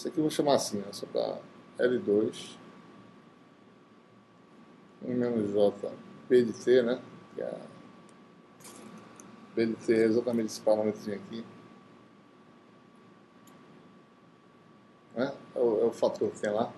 Isso aqui eu vou chamar assim, ó, só para L2, 1 menos J, P de T, né? Que é B de T é exatamente esse parâmetrozinho aqui. Né? É o fator que tem lá.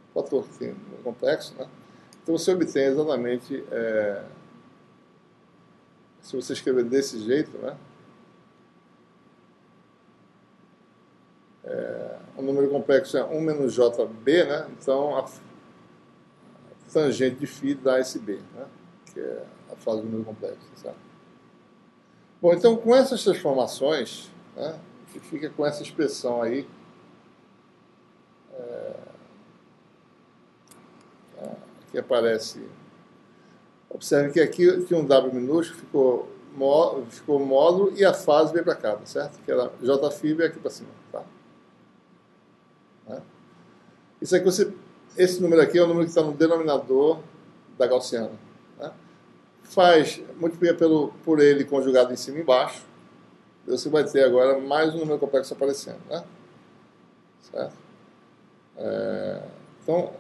O fator que tem no complexo, né? Então você obtém exatamente, se você escrever desse jeito, né? O número complexo é 1 menos JB, né? Então a tangente de φ dá esse B, né? Que é a fase do número complexo, certo? Bom, então com essas transformações, né, a gente fica com essa expressão aí, que aparece. Observe que aqui tinha um W minúsculo, ficou módulo e a fase veio para cá, tá certo? Que era Jφ veio aqui para cima, tá? Né? Isso aqui esse número aqui é o número que está no denominador da gaussiana. Né? Multiplica por ele conjugado em cima e embaixo, você vai ter agora mais um número complexo aparecendo, né? Certo? Então,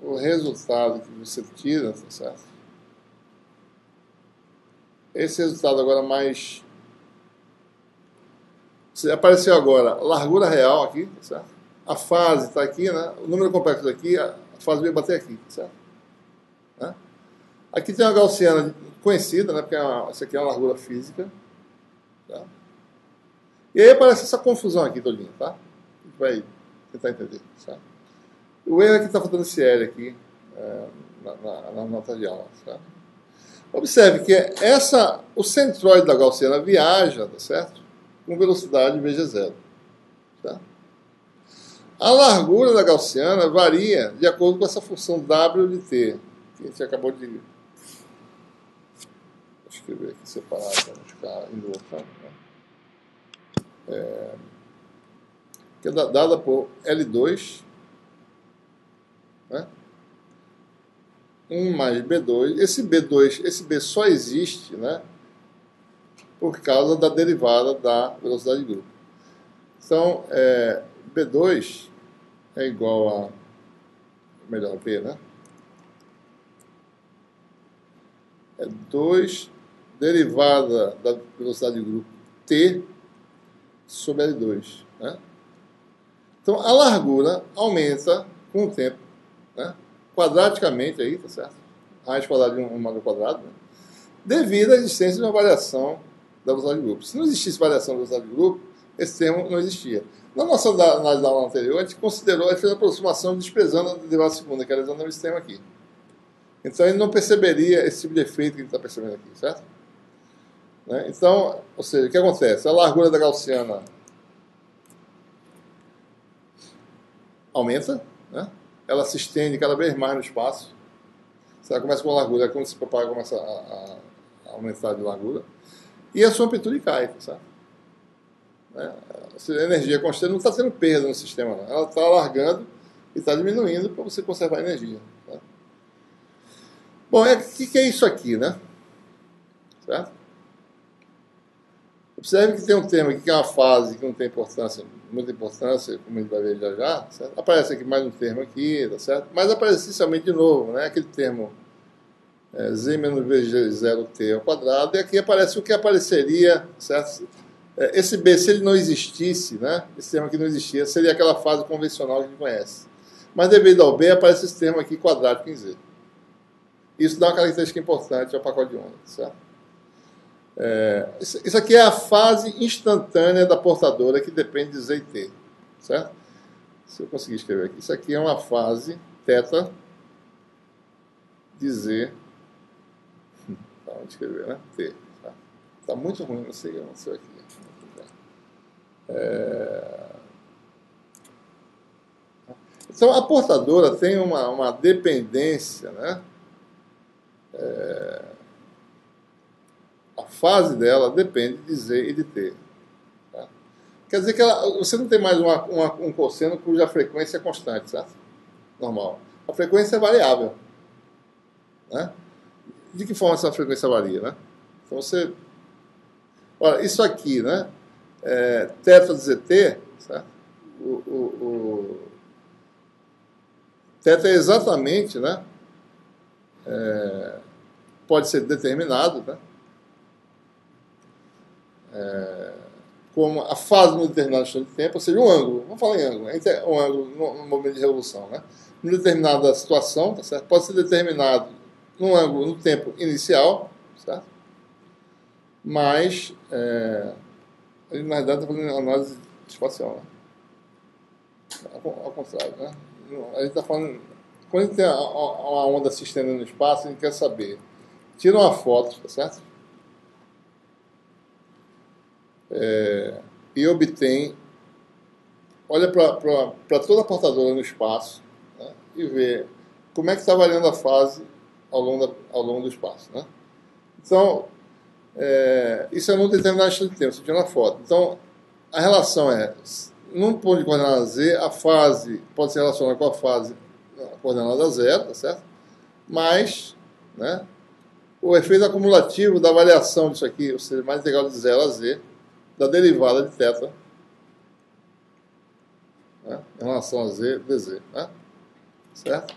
o resultado que você tira, tá certo? Esse resultado agora mais... Apareceu agora a largura real aqui, tá certo? A fase está aqui, né? O número complexo daqui, a fase veio bater aqui, tá certo? Né? Aqui tem uma gaussiana conhecida, né? Porque essa aqui é uma largura física. Tá? E aí aparece essa confusão aqui todinha, tá? A gente vai tentar entender, certo? O erro é que está faltando esse L aqui na nota de aula, certo? Observe que o centroide da gaussiana viaja, tá certo? Com velocidade Vg0. Tá? A largura da gaussiana varia de acordo com essa função W de T, que a gente acabou de... Vou escrever aqui separado para não ficar involtando, né? Que é dada por L2, né? 1 mais B2. Esse B só existe, né, por causa da derivada da velocidade de grupo. Então, B2 é igual a, melhor, B, né? É 2 derivada da velocidade de grupo T sobre L2, né? Então, a largura aumenta com o tempo, né? Quadraticamente aí, tá certo? Raiz quadrada de 1 ao quadrado, né? Devido à existência de uma variação da velocidade de grupo. Se não existisse variação da velocidade de grupo, esse termo não existia. Na nossa análise da aula anterior, a gente fez a aproximação desprezando a derivada segunda, que era usando esse termo aqui. Então, ele não perceberia esse tipo de efeito que a gente está percebendo aqui, certo? Né? Então, ou seja, o que acontece? A largura da gaussiana aumenta, né? Ela se estende cada vez mais no espaço. Se ela começa com largura, quando se propaga, começa a aumentar de largura. E a sua amplitude cai, tá certo? Né? A energia constante não está tendo perda no sistema, não. Ela está alargando e está diminuindo para você conservar a energia. Tá? Bom, o que é isso aqui, né? Certo? Observe que tem um termo aqui que é uma fase que não tem importância, muita importância, como a gente vai ver já já, certo? Aparece aqui mais um termo aqui, tá certo? Mas aparece essencialmente de novo, né? Aquele termo z menos vg0t ao quadrado, e aqui aparece o que apareceria, certo? Esse b, se ele não existisse, né? Esse termo aqui não existia, seria aquela fase convencional que a gente conhece. Mas devido ao b, aparece esse termo aqui quadrático em z. Isso dá uma característica importante ao pacote de onda, certo? Isso aqui é a fase instantânea da portadora que depende de Z e T, certo? Se eu conseguir escrever aqui, isso aqui é uma fase θ de Z. Tá, vamos escrever, né? T. Tá muito ruim, não sei o que aconteceu aqui. Então a portadora tem uma dependência, né? A fase dela depende de Z e de T. Tá? Quer dizer que você não tem mais um cosseno cuja frequência é constante, certo? Normal. A frequência é variável. Né? De que forma essa frequência varia? Né? Então você... Olha, isso aqui, né? Θ de ZT, certo? o θ é exatamente, né? Pode ser determinado, né? Como a fase num determinado instante de tempo, ou seja, um ângulo, vamos falar em ângulo, um ângulo no momento de revolução, né? Em determinada situação, tá certo? Pode ser determinado num ângulo no tempo inicial, certo? Mas, ele, na verdade, está fazendo análise espacial, né? Ao contrário, né? A gente está falando, quando a gente tem uma onda se estendendo no espaço, a gente quer saber, tira uma foto, tá certo? E obtém, olha para toda a portadora no espaço, né? E vê como é que está variando a fase ao longo do espaço, né? Então, isso é num determinado instante de tempo, você tira uma foto. Então, a relação é, num ponto de coordenada z, a fase pode ser relacionada com a fase coordenada zero, tá certo? Mas, né, o efeito acumulativo da variação disso aqui, ou seja, mais integral de 0 a z, da derivada de θ, né, em relação a z, dz, né? Certo?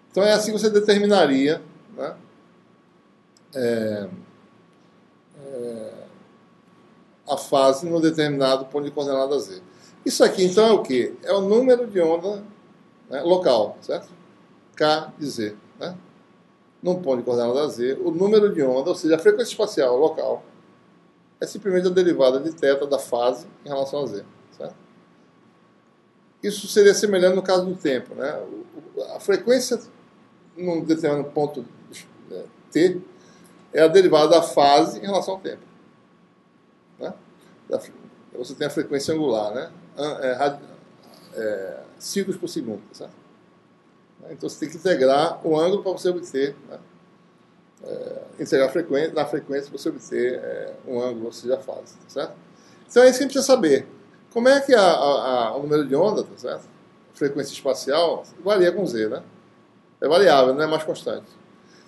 Então é assim que você determinaria, né, a fase num determinado ponto de coordenada z. Isso aqui, então, é o quê? É o número de onda, né, local, certo? K de z, né? Num ponto de coordenada z, o número de onda, ou seja, a frequência espacial local, é simplesmente a derivada de θ da fase em relação a z, certo? Isso seria semelhante no caso do tempo, né? A frequência num determinado ponto t é a derivada da fase em relação ao tempo, né? Você tem a frequência angular, né? Ciclos por segundo, certo? Então você tem que integrar o ângulo para você obter, né? Integrar na frequência para você obter um ângulo, ou seja, a fase, tá certo? Então é isso que a gente precisa saber. Como é que o número de onda, tá certo? A frequência espacial varia com z, né? É variável, não é mais constante.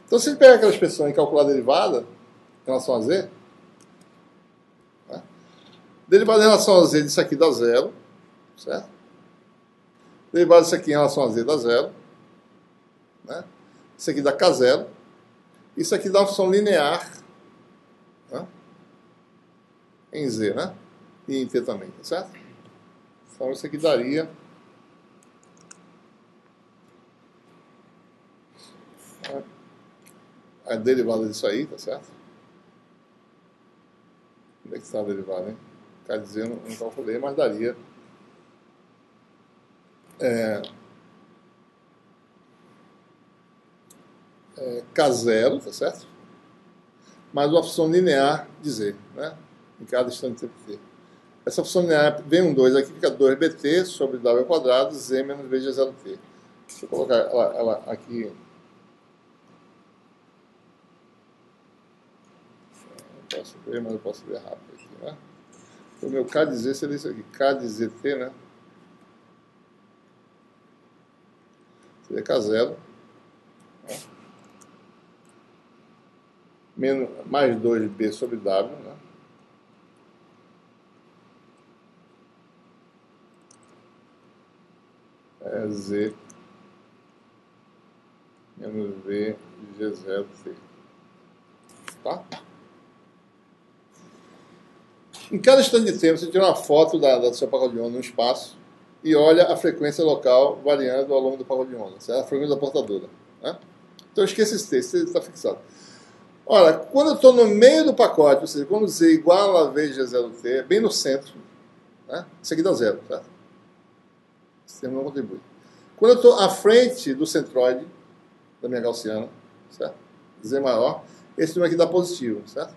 Então se a gente pega aquela expressão e calcular a derivada em relação a z, né? Derivada em relação a z disso aqui dá zero, certo? Derivada disso aqui em relação a z dá zero, né? Isso aqui dá k zero. Isso aqui dá uma função linear, né, em z, né? E em t também, tá certo? Então isso aqui daria a derivada disso aí, tá certo? Onde é que está a derivada, hein? Quer dizer, não calculei, mas daria K0, tá certo? Mais uma função linear de z, né? Em cada instante de tempo t. Essa função linear vem um 2 aqui, fica 2bt sobre w ao quadrado, z menos v de 0t. Deixa eu colocar ela aqui. Não posso ver, mas eu posso ver rápido aqui, né? O meu k de z seria isso aqui, k de zt, né? Seria k0. Né? Menos, mais 2b sobre w, né? Z menos V de G0T. Tá? Em cada instante de tempo, você tira uma foto do seu pacote de onda no espaço e olha a frequência local variando ao longo do pacote de onda. Certo? A frequência da portadora. Né? Então, esqueça esse texto, ele está fixado. Ora, quando eu estou no meio do pacote, ou seja, quando Z igual a V de G0T, bem no centro, né? Isso aqui dá zero, certo? Esse termo não contribui. Quando eu estou à frente do centroide da minha gaussiana, certo? Z maior, esse número aqui dá positivo, certo?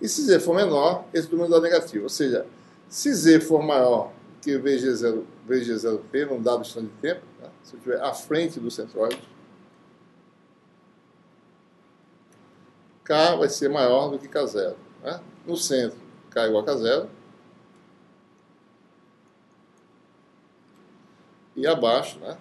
E se Z for menor, esse número dá negativo. Ou seja, se Z for maior que VG0T num dado instante de tempo, né? Se eu estiver à frente do centroide, K vai ser maior do que K0. Né? No centro, K igual a K0. E abaixo, né?